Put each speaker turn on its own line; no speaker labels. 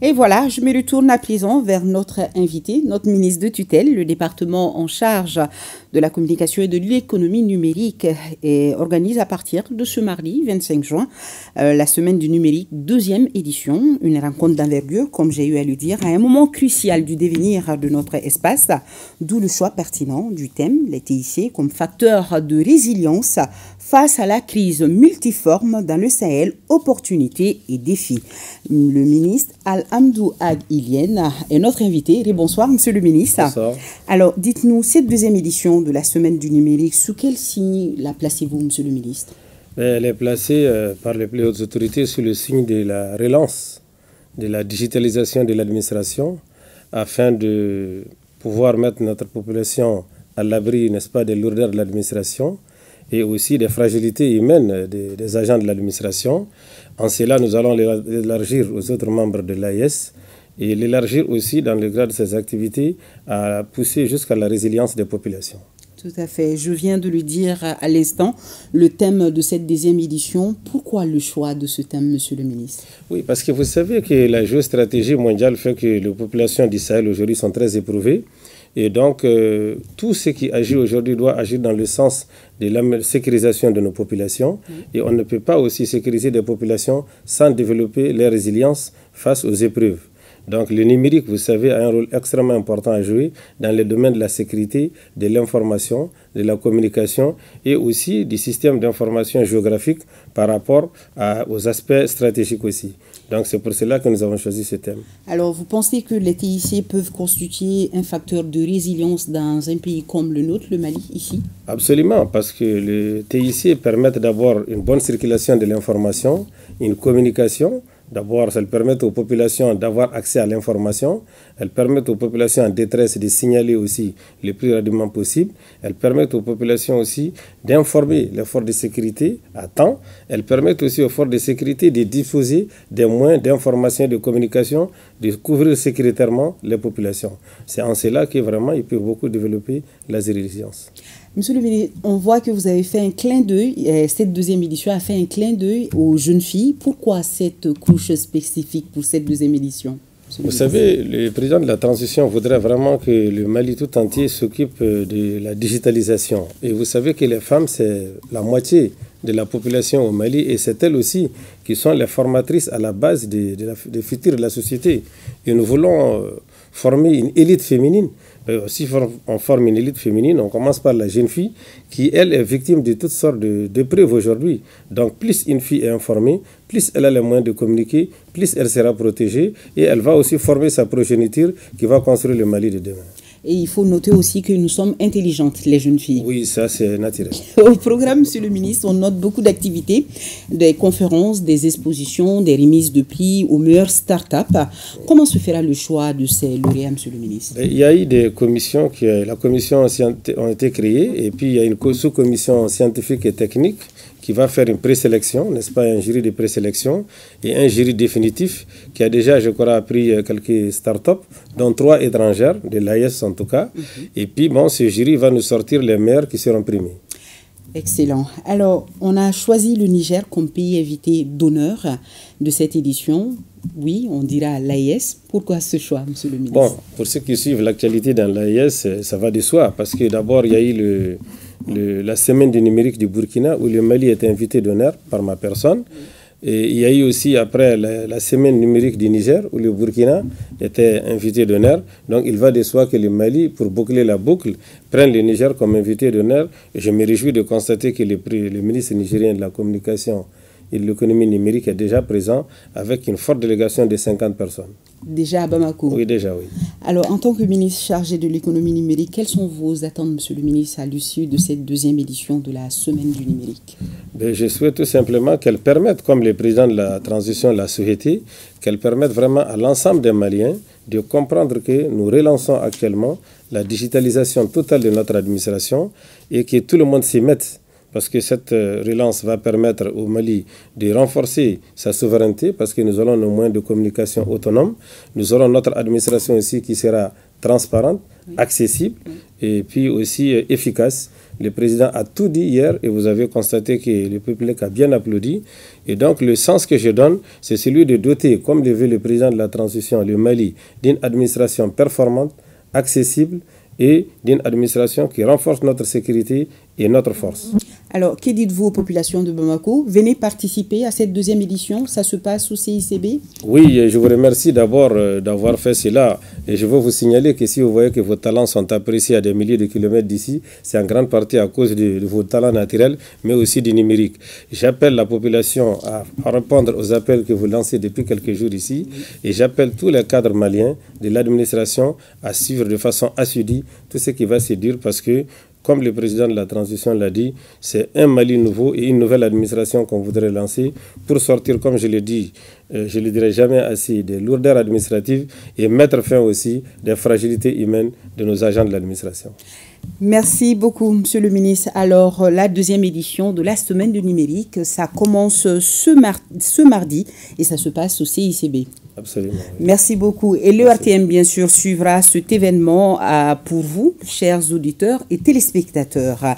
Et voilà, je me retourne à présent vers notre invité, notre ministre de tutelle, le département en charge de la communication et de l'économie numérique, et organise à partir de ce mardi 25 juin la semaine du numérique, deuxième édition, une rencontre d'envergure, comme j'ai eu à le dire, à un moment crucial du devenir de notre espace, d'où le choix pertinent du thème, les TIC, comme facteur de résilience face à la crise multiforme dans le Sahel, opportunités et défis. Le ministre Al-Hamdou Ag Ilien est notre invité. Bonsoir, monsieur le ministre.
Bonsoir.
Alors, dites-nous, cette deuxième édition de la Semaine du numérique, sous quel signe la placez-vous, monsieur le ministre?
Elle est placée par les plus hautes autorités sous le signe de la relance, de la digitalisation de l'administration, afin de pouvoir mettre notre population à l'abri, n'est-ce pas, des lourdeurs de l'administration et aussi des fragilités humaines des agents de l'administration. En cela, nous allons l'élargir aux autres membres de l'AIS et l'élargir aussi dans le cadre de ses activités à pousser jusqu'à la résilience des populations.
Tout à fait. Je viens de le dire à l'instant, le thème de cette deuxième édition. Pourquoi le choix de ce thème, monsieur le ministre?
Oui, parce que vous savez que la géostratégie mondiale fait que les populations du Sahel aujourd'hui sont très éprouvées. Et donc, tout ce qui agit aujourd'hui doit agir dans le sens de la sécurisation de nos populations. Et on ne peut pas aussi sécuriser des populations sans développer leur résilience face aux épreuves. Donc le numérique, vous savez, a un rôle extrêmement important à jouer dans les domaines de la sécurité, de l'information, de la communication et aussi du système d'information géographique par rapport aux aspects stratégiques aussi. Donc c'est pour cela que nous avons choisi ce thème.
Alors vous pensez que les TIC peuvent constituer un facteur de résilience dans un pays comme le nôtre, le Mali, ici?
Absolument, parce que les TIC permettent d'abord une bonne circulation de l'information, une communication. D'abord, elles permettent aux populations d'avoir accès à l'information. Elles permettent aux populations en détresse de signaler aussi le plus rapidement possible. Elles permettent aux populations aussi d'informer les forces de sécurité à temps. Elles permettent aussi aux forces de sécurité de diffuser des moyens d'information et de communication, de couvrir sécuritairement les populations. C'est en cela que vraiment ils peuvent beaucoup développer la résilience.
Monsieur le ministre, on voit que vous avez fait un clin d'œil, cette deuxième édition a fait un clin d'œil aux jeunes filles. Pourquoi cette couche spécifique pour cette deuxième édition?
Vous savez, le président de la transition voudrait vraiment que le Mali tout entier s'occupe de la digitalisation. Et vous savez que les femmes, c'est la moitié de la population au Mali et c'est elles aussi qui sont les formatrices à la base des futurs de la société. Et nous voulons former une élite féminine. Si on forme une élite féminine, on commence par la jeune fille qui, elle, est victime de toutes sortes d'épreuves aujourd'hui. Donc, plus une fille est informée, plus elle a les moyens de communiquer, plus elle sera protégée et elle va aussi former sa progéniture qui va construire le Mali de demain.
Et il faut noter aussi que nous sommes intelligentes, les jeunes filles.
Oui, ça c'est naturel.
Au programme, monsieur le ministre, on note beaucoup d'activités, des conférences, des expositions, des remises de prix aux meilleures start-up. Comment se fera le choix de ces lauréats, monsieur le ministre?
Il y a eu des commissions, la commission ont été créées et puis il y a une sous-commission scientifique et technique qui va faire une présélection, n'est-ce pas, un jury de présélection et un jury définitif qui a déjà, je crois, pris quelques start-up, dont 3 étrangères, de l'AIS en tout cas. Et puis, bon, ce jury va nous sortir les meilleurs qui seront primés.
Excellent. Alors, on a choisi le Niger comme pays invité d'honneur de cette édition. Oui, on dira l'AIS. Pourquoi ce choix, monsieur le ministre?
Bon, pour ceux qui suivent l'actualité dans l'AIS, ça va de soi, parce que d'abord, il y a eu la semaine du numérique du Burkina où le Mali était invité d'honneur par ma personne. Et il y a eu aussi après la semaine numérique du Niger où le Burkina était invité d'honneur. Donc il va de soi que le Mali, pour boucler la boucle, prenne le Niger comme invité d'honneur. Et je me réjouis de constater que le ministre nigérien de la communication et de l'économie numérique est déjà présent avec une forte délégation de 50 personnes.
Déjà à Bamako?
Oui, déjà, oui.
Alors, en tant que ministre chargé de l'économie numérique, quelles sont vos attentes, monsieur le ministre, à l'issue de cette deuxième édition de la Semaine du numérique?
Je souhaite tout simplement qu'elle permette, comme le président de la transition l'a souhaité, qu'elle permette vraiment à l'ensemble des Maliens de comprendre que nous relançons actuellement la digitalisation totale de notre administration et que tout le monde s'y mette. Parce que cette relance va permettre au Mali de renforcer sa souveraineté, parce que nous aurons nos moyens de communication autonomes. Nous aurons notre administration aussi qui sera transparente, accessible et puis aussi efficace. Le président a tout dit hier et vous avez constaté que le public a bien applaudi. Et donc le sens que je donne, c'est celui de doter, comme le veut le président de la transition, le Mali, d'une administration performante, accessible et d'une administration qui renforce notre sécurité et notre force.
Alors, que dites-vous aux populations de Bamako? Venez participer à cette deuxième édition, ça se passe au CICB?
Oui, je vous remercie d'abord d'avoir fait cela. Et je veux vous signaler que si vous voyez que vos talents sont appréciés à des milliers de kilomètres d'ici, c'est en grande partie à cause de vos talents naturels, mais aussi du numérique. J'appelle la population à répondre aux appels que vous lancez depuis quelques jours ici. Et j'appelle tous les cadres maliens de l'administration à suivre de façon assidue tout ce qui va se dire parce que, comme le président de la transition l'a dit, c'est un Mali nouveau et une nouvelle administration qu'on voudrait lancer pour sortir, comme je l'ai dit, je ne le dirai jamais assez, des lourdeurs administratives et mettre fin aussi des fragilités humaines de nos agents de l'administration.
Merci beaucoup, Monsieur le ministre. Alors, la deuxième édition de la semaine du numérique, ça commence ce mardi et ça se passe au CICB.
Absolument. Oui.
Merci beaucoup. Et le RTM, bien sûr, suivra cet événement pour vous, chers auditeurs et téléspectateurs.